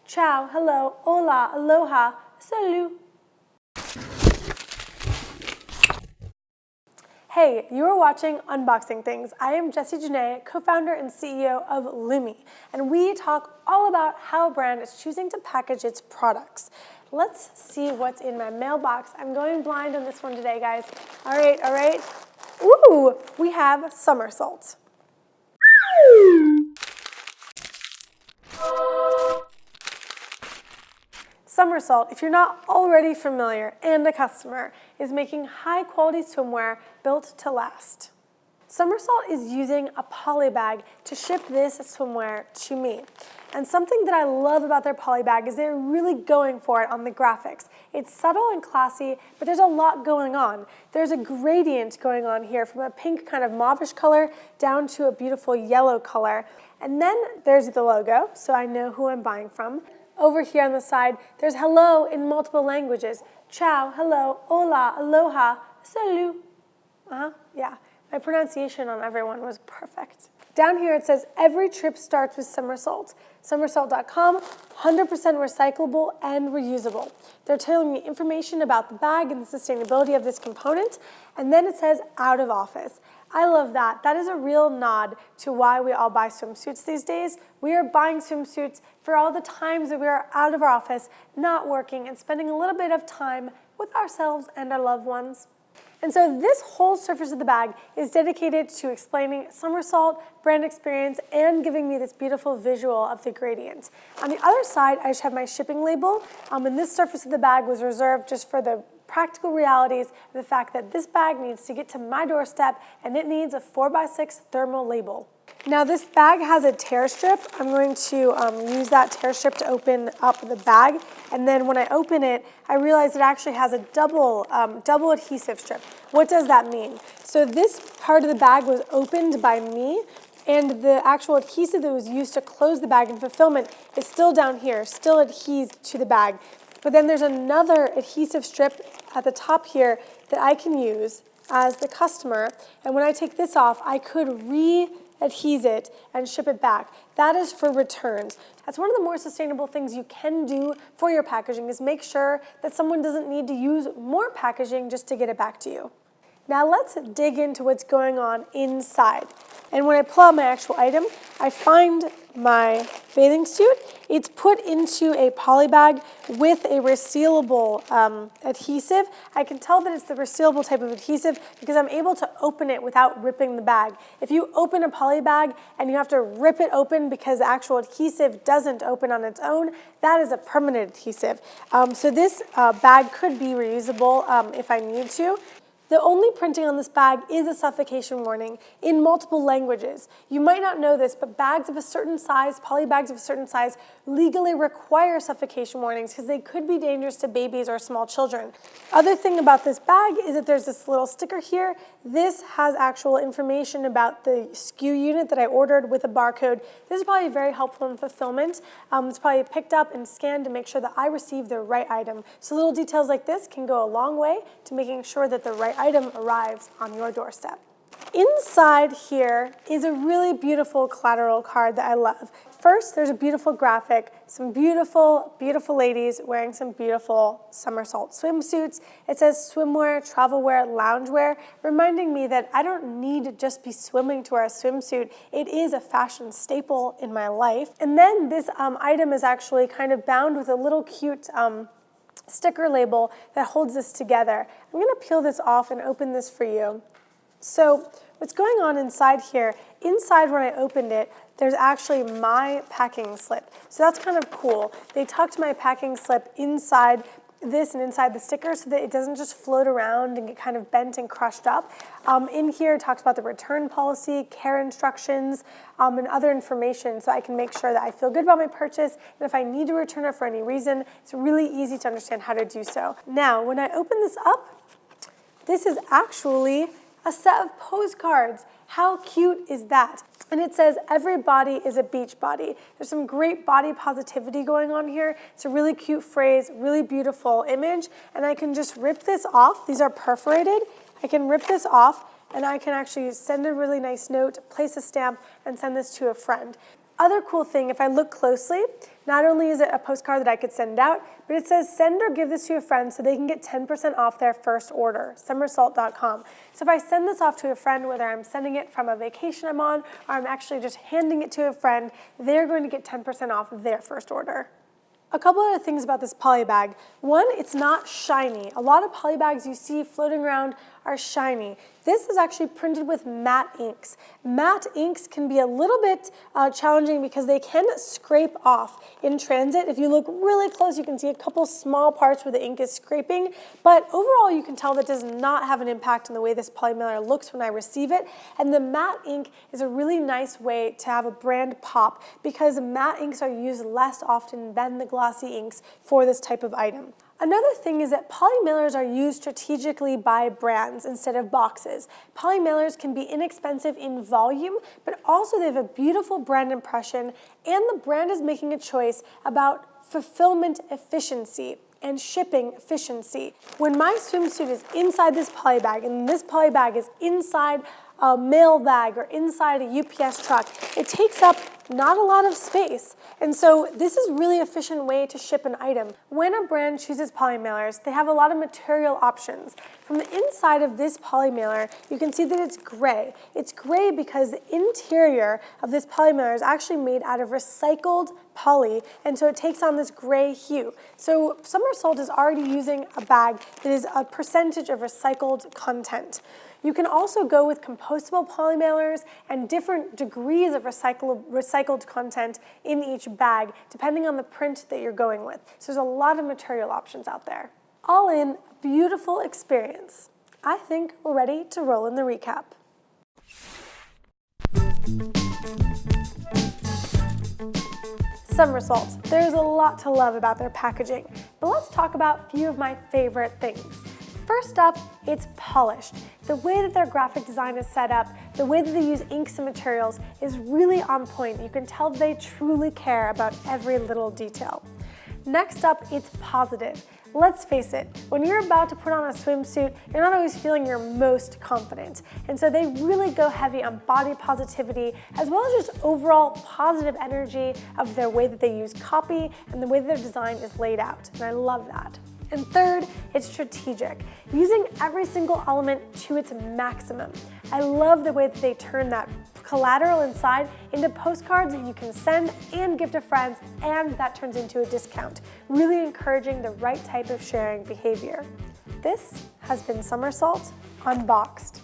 ciao, hello, hola, aloha, salut. Hey, you are watching Unboxing Things. I am Jessie Janae, co-founder and CEO of Lumi, and we talk all about how a brand is choosing to package its products. Let's see what's in my mailbox. I'm going blind on this one today, guys. All right. Ooh, we have Summersalt. Summersalt, if you're not already familiar and a customer, is making high-quality swimwear built to last. Summersalt is using a poly bag to ship this swimwear to me. And something that I love about their poly bag is they're really going for it on the graphics. It's subtle and classy, but there's a lot going on. There's a gradient going on here from a pink kind of mauvish color down to a beautiful yellow color. And then there's the logo, so I know who I'm buying from. Over here on the side, there's hello in multiple languages. Ciao, hello, hola, aloha, salut. Yeah. My pronunciation on everyone was perfect. Down here it says, every trip starts with Summersalt. Summersalt.com, 100% recyclable and reusable. They're telling me information about the bag and the sustainability of this component. And then it says, out of office. I love that. That is a real nod to why we all buy swimsuits these days. We are buying swimsuits for all the times that we are out of our office, not working, and spending a little bit of time with ourselves and our loved ones. And so this whole surface of the bag is dedicated to explaining Summersalt, brand experience, and giving me this beautiful visual of the gradient. On the other side, I just have my shipping label, and this surface of the bag was reserved just for the practical realities of the fact that this bag needs to get to my doorstep, and it needs a 4x6 thermal label. Now this bag has a tear strip. I'm going to use that tear strip to open up the bag, and then when I open it, I realize it actually has a double adhesive strip. What does that mean? So this part of the bag was opened by me, and the actual adhesive that was used to close the bag in fulfillment is still down here, still adheres to the bag. But then there's another adhesive strip at the top here that I can use as the customer, and when I take this off, I could re-adhese it and ship it back. That is for returns. That's one of the more sustainable things you can do for your packaging, is make sure that someone doesn't need to use more packaging just to get it back to you. Now let's dig into what's going on inside. And when I pull out my actual item, I find my bathing suit. It's put into a poly bag with a resealable adhesive. I can tell that it's the resealable type of adhesive because I'm able to open it without ripping the bag. If you open a poly bag and you have to rip it open because the actual adhesive doesn't open on its own, that is a permanent adhesive. So this bag could be reusable if I need to. The only printing on this bag is a suffocation warning in multiple languages. You might not know this, but bags of a certain size, poly bags of a certain size, legally require suffocation warnings because they could be dangerous to babies or small children. Other thing about this bag is that there's this little sticker here. This has actual information about the SKU unit that I ordered with a barcode. This is probably very helpful in fulfillment. It's probably picked up and scanned to make sure that I receive the right item. So little details like this can go a long way to making sure that the right item arrives on your doorstep. Inside here is a really beautiful collateral card that I love. First, there's a beautiful graphic, some beautiful, beautiful ladies wearing some beautiful Summersalt swimsuits. It says swimwear, travel wear, loungewear, reminding me that I don't need to just be swimming to wear a swimsuit. It is a fashion staple in my life. And then this item is actually kind of bound with a little cute sticker label that holds this together. I'm going to peel this off and open this for you. So what's going on inside here, inside when I opened it, there's actually my packing slip. So that's kind of cool. They tucked my packing slip inside this and inside the sticker so that it doesn't just float around and get kind of bent and crushed up. In here it talks about the return policy, care instructions, and other information so I can make sure that I feel good about my purchase, and if I need to return it for any reason, it's really easy to understand how to do so. Now, when I open this up, this is actually a set of postcards. How cute is that? And it says, every body is a beach body. There's some great body positivity going on here. It's a really cute phrase, really beautiful image, and I can just rip this off. These are perforated. I can rip this off, and I can actually send a really nice note, place a stamp, and send this to a friend. Other cool thing, if I look closely, not only is it a postcard that I could send out, but it says send or give this to a friend so they can get 10% off their first order, summersalt.com. So if I send this off to a friend, whether I'm sending it from a vacation I'm on or I'm actually just handing it to a friend, they're going to get 10% off their first order. A couple other things about this poly bag. One, it's not shiny. A lot of poly bags you see floating around are shiny. This is actually printed with matte inks. Matte inks can be a little bit challenging because they can scrape off in transit. If you look really close, you can see a couple small parts where the ink is scraping, but overall you can tell that does not have an impact on the way this poly mailer looks when I receive it. And the matte ink is a really nice way to have a brand pop because matte inks are used less often than the glossy inks for this type of item. Another thing is that poly mailers are used strategically by brands instead of boxes. Poly mailers can be inexpensive in volume, but also they have a beautiful brand impression, and the brand is making a choice about fulfillment efficiency and shipping efficiency. When my swimsuit is inside this poly bag and this poly bag is inside a mail bag or inside a UPS truck, it takes up not a lot of space. And so this is a really efficient way to ship an item. When a brand chooses poly mailers, they have a lot of material options. From the inside of this poly mailer, you can see that it's gray. It's gray because the interior of this poly mailer is actually made out of recycled poly, and so it takes on this gray hue. So Summersalt is already using a bag that is a percentage of recycled content. You can also go with compostable poly mailers and different degrees of recycled content in each bag, depending on the print that you're going with. So there's a lot of material options out there. All in, a beautiful experience. I think we're ready to roll in the recap. Summersalt. There's a lot to love about their packaging, but let's talk about a few of my favorite things. First up, it's polished. The way that their graphic design is set up, the way that they use inks and materials is really on point. You can tell they truly care about every little detail. Next up, it's positive. Let's face it, when you're about to put on a swimsuit, you're not always feeling your most confident. And so they really go heavy on body positivity, as well as just overall positive energy of their way that they use copy and the way that their design is laid out. And I love that. And third, it's strategic, using every single element to its maximum. I love the way that they turn that collateral inside into postcards that you can send and give to friends, and that turns into a discount, really encouraging the right type of sharing behavior. This has been Summersalt Unboxed.